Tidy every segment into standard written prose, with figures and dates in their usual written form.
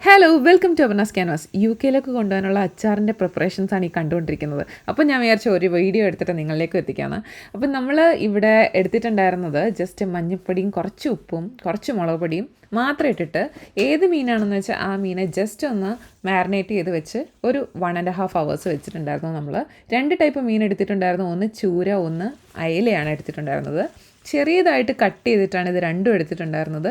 Hello welcome to Avarna's canvas. യുകെയിലേക്ക് കൊണ്ടുപോകാനുള്ള അച്ചാറിൻ്റെ പ്രിപ്പറേഷൻസാണ് ഈ കണ്ടുകൊണ്ടിരിക്കുന്നത്. അപ്പോൾ ഞാൻ വിചാരിച്ച ഒരു വീഡിയോ എടുത്തിട്ട് നിങ്ങളിലേക്ക് എത്തിക്കാമെന്ന്. അപ്പം നമ്മൾ ഇവിടെ എടുത്തിട്ടുണ്ടായിരുന്നത് ജസ്റ്റ് മഞ്ഞൾപ്പൊടിയും കുറച്ച് ഉപ്പും കുറച്ച് മുളക് പൊടിയും മാത്രം ഇട്ടിട്ട് ഏത് മീനാണെന്ന് വെച്ചാൽ ആ മീനെ ജസ്റ്റ് ഒന്ന് മാരിനേറ്റ് ചെയ്ത് വെച്ച് ഒരു 1.5 hours വെച്ചിട്ടുണ്ടായിരുന്നു. നമ്മൾ 2 ടൈപ്പ് മീൻ എടുത്തിട്ടുണ്ടായിരുന്നു. ഒന്ന് ചൂര, ഒന്ന് അയലയാണ് എടുത്തിട്ടുണ്ടായിരുന്നത്. ചെറിയതായിട്ട് കട്ട് ചെയ്തിട്ടാണ് ഇത് രണ്ടും എടുത്തിട്ടുണ്ടായിരുന്നത്.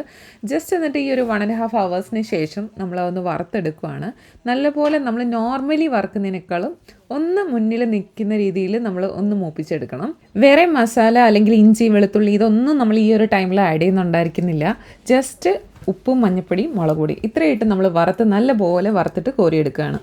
ജസ്റ്റ് എന്നിട്ട് ഈ ഒരു 1.5 hours ശേഷം നമ്മളതൊന്ന് വറുത്തെടുക്കുകയാണ്. നല്ലപോലെ നമ്മൾ നോർമലി വറുക്കുന്നതിനേക്കാളും ഒന്ന് മുന്നിൽ നിൽക്കുന്ന രീതിയിൽ നമ്മൾ ഒന്ന് മൂപ്പിച്ചെടുക്കണം. വേറെ മസാല അല്ലെങ്കിൽ ഇഞ്ചി, വെളുത്തുള്ളി ഇതൊന്നും നമ്മൾ ഈ ഒരു ടൈമിൽ ആഡ് ചെയ്യുന്നുണ്ടായിരിക്കുന്നില്ല. ജസ്റ്റ് ഉപ്പും മഞ്ഞൾപ്പൊടിയും മുളക് പൊടി ഇത്രയായിട്ട് നമ്മൾ നല്ലപോലെ വറുത്തിട്ട് കോരിയെടുക്കുകയാണ്.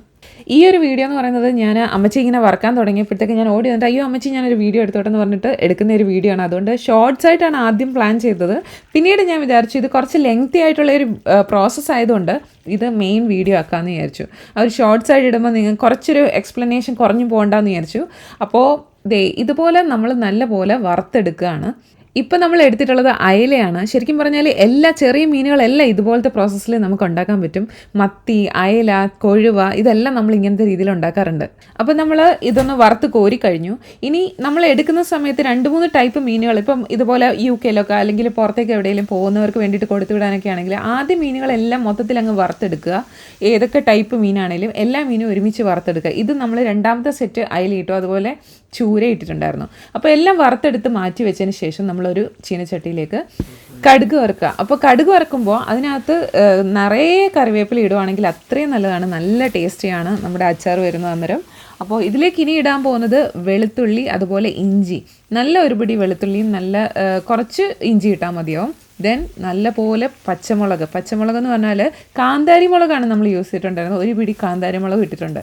ഈ ഒരു വീഡിയോ എന്ന് പറയുന്നത് ഞാൻ അമ്മച്ചി ഇങ്ങനെ വറക്കാൻ തുടങ്ങിയപ്പോഴത്തേക്ക് ഞാൻ ഓടി വന്നിട്ട് അയ്യോ അമ്മച്ചി ഞാനൊരു വീഡിയോ എടുത്തോട്ടെ എന്ന് പറഞ്ഞിട്ട് എടുക്കുന്ന ഒരു വീഡിയോ ആണ്. അതുകൊണ്ട് ഷോർട്സ് ആയിട്ടാണ് ആദ്യം പ്ലാൻ ചെയ്തത്. പിന്നീട് ഞാൻ വിചാരിച്ചു ഇത് കുറച്ച് ലെങ്തി ആയിട്ടുള്ള ഒരു പ്രോസസ്സ് ആയതുകൊണ്ട് ഇത് മെയിൻ വീഡിയോ ആക്കാമെന്ന് വിചാരിച്ചു. ആ ഒരു ഷോർട്സ് ആയിട്ട് ഇടുമ്പോൾ നിങ്ങൾ കുറച്ചൊരു എക്സ്പ്ലനേഷൻ കുറഞ്ഞു പോകണ്ടെന്ന് വിചാരിച്ചു. അപ്പോൾ ഇതുപോലെ നമ്മൾ നല്ലപോലെ വറുത്തെടുക്കുകയാണ്. ഇപ്പം നമ്മൾ എടുത്തിട്ടുള്ളത് അയലയാണ്. ശരിക്കും പറഞ്ഞാൽ എല്ലാ ചെറിയ മീനുകളെല്ലാം ഇതുപോലത്തെ പ്രോസസ്സിൽ നമുക്ക് ഉണ്ടാക്കാൻ പറ്റും. മത്തി, അയല, കൊഴുവ ഇതെല്ലാം നമ്മൾ ഇങ്ങനത്തെ രീതിയിൽ ഉണ്ടാക്കാറുണ്ട്. അപ്പോൾ നമ്മൾ ഇതൊന്ന് വറുത്ത് കോരി കഴിഞ്ഞു. ഇനി നമ്മൾ എടുക്കുന്ന സമയത്ത് 2-3 ടൈപ്പ് മീനുകൾ ഇപ്പം ഇതുപോലെ യുകെയിലൊക്കെ അല്ലെങ്കിൽ പുറത്തേക്ക് എവിടെയെങ്കിലും പോകുന്നവർക്ക് വേണ്ടിയിട്ട് കൊടുത്തു വിടാനൊക്കെ ആണെങ്കിൽ ആദ്യം മീനുകളെല്ലാം മൊത്തത്തിൽ അങ്ങ് വറുത്തെടുക്കുക. ഏതൊക്കെ ടൈപ്പ് മീനാണെങ്കിലും എല്ലാ മീനും ഒരുമിച്ച് വറുത്തെടുക്കുക. ഇത് നമ്മൾ രണ്ടാമത്തെ സെറ്റ് അയല ഇട്ടു, അതുപോലെ ചൂര ഇട്ടിട്ടുണ്ടായിരുന്നു. അപ്പോൾ എല്ലാം വറുത്തെടുത്ത് മാറ്റി വെച്ചതിന് ശേഷം നമ്മളൊരു ചീനച്ചട്ടിയിലേക്ക് കടുക് വറുക്കുക. അപ്പോൾ കടുക് വറുക്കുമ്പോൾ അതിനകത്ത് നിറയെ കറിവേപ്പില ഇടുവാണെങ്കിൽ അത്രയും നല്ലതാണ്, നല്ല ടേസ്റ്റിയാണ് നമ്മുടെ അച്ചാർ വരുന്നത് അന്നേരം. അപ്പോൾ ഇതിലേക്ക് ഇനി ഇടാൻ പോകുന്നത് വെളുത്തുള്ളി, അതുപോലെ ഇഞ്ചി. നല്ല ഒരു പിടി വെളുത്തുള്ളിയും നല്ല കുറച്ച് ഇഞ്ചി ഇട്ടാൽ മതിയാവും. ദെൻ നല്ല പച്ചമുളക് എന്ന് പറഞ്ഞാൽ കാന്താരി മുളകാണ് നമ്മൾ യൂസ് ചെയ്തിട്ടുണ്ടായിരുന്നത്. ഒരു പിടി കാന്താരി മുളക് ഇട്ടിട്ടുണ്ട്.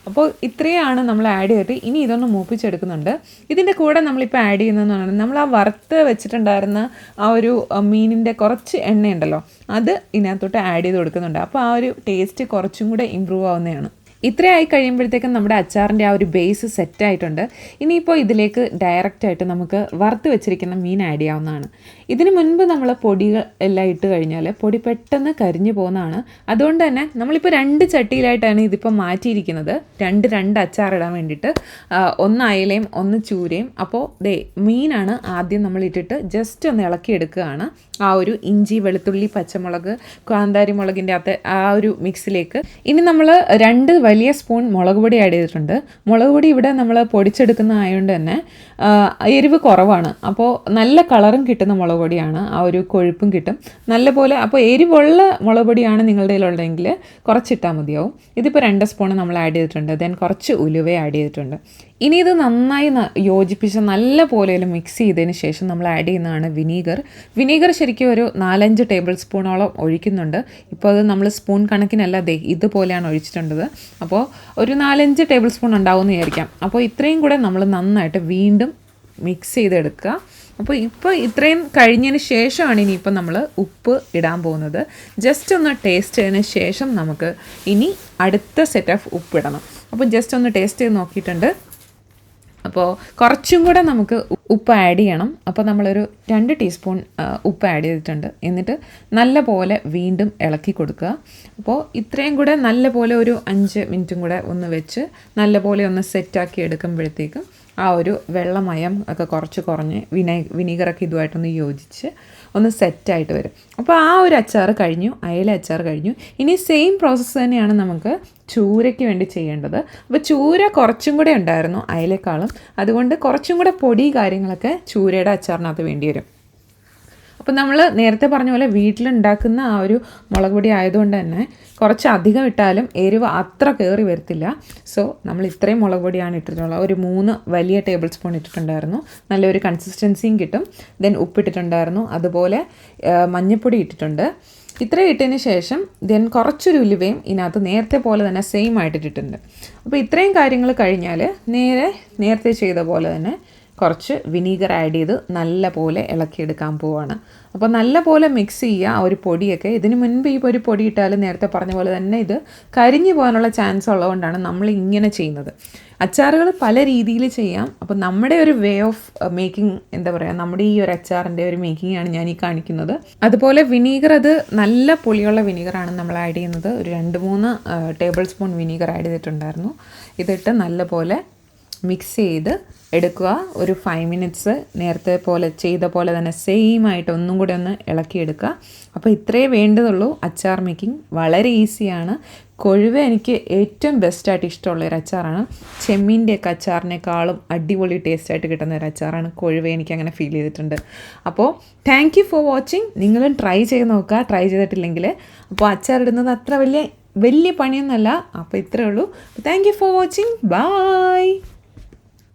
അപ്പോൾ ഇത്രയാണ് നമ്മൾ ആഡ് ചെയ്തിട്ട് ഇനി ഇതൊന്ന് മൂപ്പിച്ചെടുക്കുന്നുണ്ട്. ഇതിൻ്റെ കൂടെ നമ്മളിപ്പോൾ ആഡ് ചെയ്യുന്നതെന്ന് പറഞ്ഞാൽ നമ്മൾ ആ വറുത്ത് വെച്ചിട്ടുണ്ടായിരുന്ന ആ ഒരു മീനിൻ്റെ കുറച്ച് എണ്ണയുണ്ടല്ലോ, അത് ഇതിനകത്തോട്ട് ആഡ് ചെയ്ത് കൊടുക്കുന്നുണ്ട്. അപ്പോൾ ആ ഒരു ടേസ്റ്റ് കുറച്ചും കൂടെ ഇമ്പ്രൂവ് ആവുന്നതാണ്. ഇത്രയായി കഴിയുമ്പോഴത്തേക്കും നമ്മുടെ അച്ചാറിൻ്റെ ആ ഒരു ബേസ് സെറ്റായിട്ടുണ്ട്. ഇനിയിപ്പോൾ ഇതിലേക്ക് ഡയറക്റ്റായിട്ട് നമുക്ക് വറുത്ത് വെച്ചിരിക്കുന്ന മീൻ ആഡ് ചെയ്യാവുന്നതാണ്. ഇതിന് മുൻപ് നമ്മൾ പൊടികൾ എല്ലാം ഇട്ട് കഴിഞ്ഞാൽ പൊടി പെട്ടെന്ന് കരിഞ്ഞു പോകുന്നതാണ്. അതുകൊണ്ട് തന്നെ നമ്മളിപ്പോൾ 2 ചട്ടിയിലായിട്ടാണ് ഇതിപ്പോൾ മാറ്റിയിരിക്കുന്നത്. രണ്ട് അച്ചാറിടാൻ വേണ്ടിയിട്ട്, ഒന്ന് അയലയും ഒന്ന് ചൂരയും. അപ്പോൾ മീനാണ് ആദ്യം നമ്മൾ ഇട്ടിട്ട് ജസ്റ്റ് ഒന്ന് ഇളക്കിയെടുക്കുകയാണ്. ആ ഒരു ഇഞ്ചി, വെളുത്തുള്ളി, പച്ചമുളക്, കാന്താരി മുളകിൻ്റെ അകത്ത് ആ ഒരു മിക്സിലേക്ക് ഇനി നമ്മൾ 2 വലിയ സ്പൂൺ മുളക് പൊടി ആഡ് ചെയ്തിട്ടുണ്ട്. മുളക് പൊടി ഇവിടെ നമ്മൾ പൊടിച്ചെടുക്കുന്ന ആയതുകൊണ്ട് തന്നെ എരിവ് കുറവാണ്. അപ്പോൾ നല്ല കളറും കിട്ടുന്ന മുളക് പൊടിയാണ്, ആ ഒരു കൊഴുപ്പും കിട്ടും നല്ലപോലെ. അപ്പോൾ എരിവുള്ള മുളക് പൊടിയാണ് നിങ്ങളുടെ കയ്യിലുള്ളതെങ്കിൽ കുറച്ചിട്ടാൽ മതിയാവും. ഇതിപ്പോൾ 2 സ്പൂൺ നമ്മൾ ആഡ് ചെയ്തിട്ടുണ്ട്. ദെൻ കുറച്ച് ഉലുവ ആഡ് ചെയ്തിട്ടുണ്ട്. ഇനി ഇത് നന്നായി യോജിപ്പിച്ച് നല്ല പോലെ മിക്സ് ചെയ്തതിന് ശേഷം നമ്മൾ ആഡ് ചെയ്യുന്നതാണ് വിനീഗർ ശരിക്കും ഒരു 4-5 ടേബിൾ സ്പൂണോളം ഒഴിക്കുന്നുണ്ട്. ഇപ്പോൾ അത് നമ്മൾ സ്പൂൺ കണക്കിനല്ല ഇതുപോലെയാണ് ഒഴിച്ചിട്ടുള്ളത്. അപ്പോൾ ഒരു 4-5 ടേബിൾ സ്പൂൺ ഉണ്ടാവുമെന്ന് വിചാരിക്കാം. അപ്പോൾ ഇത്രയും കൂടെ നമ്മൾ നന്നായിട്ട് വീണ്ടും മിക്സ് ചെയ്തെടുക്കുക. അപ്പോൾ ഇത്രയും കഴിഞ്ഞതിന് ശേഷമാണ് ഇനിയിപ്പോൾ നമ്മൾ ഉപ്പ് ഇടാൻ പോകുന്നത്. ജസ്റ്റ് ഒന്ന് ടേസ്റ്റ് ചെയ്തതിന് ശേഷം നമുക്ക് ഇനി അടുത്ത സെറ്റ് ഓഫ് ഉപ്പ് ഇടണം. അപ്പോൾ ജസ്റ്റ് ഒന്ന് ടേസ്റ്റ് ചെയ്ത് നോക്കിയിട്ടുണ്ട്. അപ്പോൾ കുറച്ചും കൂടെ നമുക്ക് ഉപ്പ് ആഡ് ചെയ്യണം. അപ്പോൾ നമ്മളൊരു 2 ടീസ്പൂൺ ഉപ്പ് ആഡ് ചെയ്തിട്ടുണ്ട്. എന്നിട്ട് നല്ല പോലെ വീണ്ടും ഇളക്കി കൊടുക്കുക. അപ്പോൾ ഇത്രയും കൂടെ നല്ല പോലെ ഒരു 5 മിനിറ്റും കൂടെ ഒന്ന് വെച്ച് നല്ല പോലെ ഒന്ന് സെറ്റാക്കി എടുക്കുമ്പോഴത്തേക്കും ആ ഒരു വെള്ളമയം ഒക്കെ കുറച്ച് കുറഞ്ഞ് വിനീഗറൊക്കെ ഇതുമായിട്ടൊന്ന് യോജിച്ച് ഒന്ന് സെറ്റായിട്ട് വരും. അപ്പോൾ ആ ഒരു അച്ചാർ കഴിഞ്ഞു, അയല അച്ചാർ കഴിഞ്ഞു. ഇനി സെയിം പ്രോസസ്സ് തന്നെയാണ് നമുക്ക് ചൂരയ്ക്ക് വേണ്ടി ചെയ്യേണ്ടത്. അപ്പോൾ ചൂര കുറച്ചും കൂടെ ഉണ്ടായിരുന്നു അയലേക്കാളും. അതുകൊണ്ട് കുറച്ചും കൂടെ പൊടി കാര്യങ്ങളൊക്കെ ചൂരയുടെ അച്ചാറിനകത്ത് വേണ്ടി വരും. അപ്പോൾ നമ്മൾ നേരത്തെ പറഞ്ഞ പോലെ വീട്ടിലുണ്ടാക്കുന്ന ആ ഒരു മുളക് പൊടി ആയതുകൊണ്ട് തന്നെ കുറച്ച് അധികം ഇട്ടാലും എരിവ് അത്ര കയറി വരത്തില്ല. സോ നമ്മൾ ഇത്രയും മുളക് പൊടിയാണ് ഇട്ടിട്ടുള്ളത്. ഒരു 3 വലിയ ടേബിൾ സ്പൂൺ ഇട്ടിട്ടുണ്ടായിരുന്നു. നല്ലൊരു കൺസിസ്റ്റൻസിയും കിട്ടും. ദെൻ ഉപ്പിട്ടിട്ടുണ്ടായിരുന്നു, അതുപോലെ മഞ്ഞൾപ്പൊടി ഇട്ടിട്ടുണ്ട്. ഇത്രയും ഇട്ടതിന് ശേഷം ദെൻ കുറച്ചൊരു ഉലുവയും ഇതിനകത്ത് നേരത്തെ പോലെ തന്നെ സെയിം ആയിട്ട് ഇട്ടിട്ടുണ്ട്. അപ്പോൾ ഇത്രയും കാര്യങ്ങൾ കഴിഞ്ഞാൽ നേരത്തെ ചെയ്ത പോലെ തന്നെ കുറച്ച് വിനീഗർ ആഡ് ചെയ്ത് നല്ല പോലെ ഇളക്കിയെടുക്കാൻ പോവാണ്. അപ്പോൾ നല്ല പോലെ മിക്സ് ചെയ്യുക ആ ഒരു പൊടിയൊക്കെ. ഇതിന് മുൻപ് ഈ ഒരു പൊടി ഇട്ടാലും നേരത്തെ പറഞ്ഞ പോലെ തന്നെ ഇത് കരിഞ്ഞു പോകാനുള്ള ചാൻസ് ഉള്ളതുകൊണ്ടാണ് നമ്മൾ ഇങ്ങനെ ചെയ്യുന്നത്. അച്ചാറുകൾ പല രീതിയിൽ ചെയ്യാം. അപ്പോൾ നമ്മുടെ ഒരു വേ ഓഫ് മേക്കിംഗ്, എന്താ പറയുക, നമ്മുടെ ഈ ഒരു അച്ചാറിൻ്റെ ഒരു മേക്കിംഗാണ് ഞാൻ ഈ കാണിക്കുന്നത്. അതുപോലെ വിനീഗർ, അത് നല്ല പുളിയുള്ള വിനീഗറാണ് നമ്മൾ ആഡ് ചെയ്യുന്നത്. ഒരു 2-3 ടേബിൾ സ്പൂൺ വിനീഗർ ആഡ് ചെയ്തിട്ടുണ്ടായിരുന്നു. ഇതിട്ട് നല്ല പോലെ മിക്സ് ചെയ്ത് എടുക്കുക. ഒരു 5 മിനിറ്റ്സ് നേരത്തെ പോലെ ചെയ്ത പോലെ തന്നെ സെയിം ആയിട്ട് ഒന്നും കൂടി ഒന്ന് ഇളക്കിയെടുക്കുക. അപ്പോൾ ഇത്രയേ വേണ്ടതുള്ളൂ. അച്ചാർ മേക്കിംഗ് വളരെ ഈസിയാണ്. കൊഴുവ എനിക്ക് ഏറ്റവും ബെസ്റ്റായിട്ട് ഇഷ്ടമുള്ളൊരു അച്ചാറാണ്. ചെമ്മീൻ്റെയൊക്കെ അച്ചാറിനേക്കാളും അടിപൊളി ടേസ്റ്റായിട്ട് കിട്ടുന്ന ഒരു അച്ചാറാണ് കൊഴുവ. എനിക്കങ്ങനെ ഫീൽ ചെയ്തിട്ടുണ്ട്. അപ്പോൾ താങ്ക് യു ഫോർ വാച്ചിങ്. നിങ്ങളും ട്രൈ ചെയ്ത് നോക്കുക, ട്രൈ ചെയ്തിട്ടില്ലെങ്കിൽ. അപ്പോൾ അച്ചാറിടുന്നത് അത്ര വലിയ പണിയൊന്നുമല്ല. അപ്പോൾ ഇത്രയേ ഉള്ളൂ. Thank you for watching. By.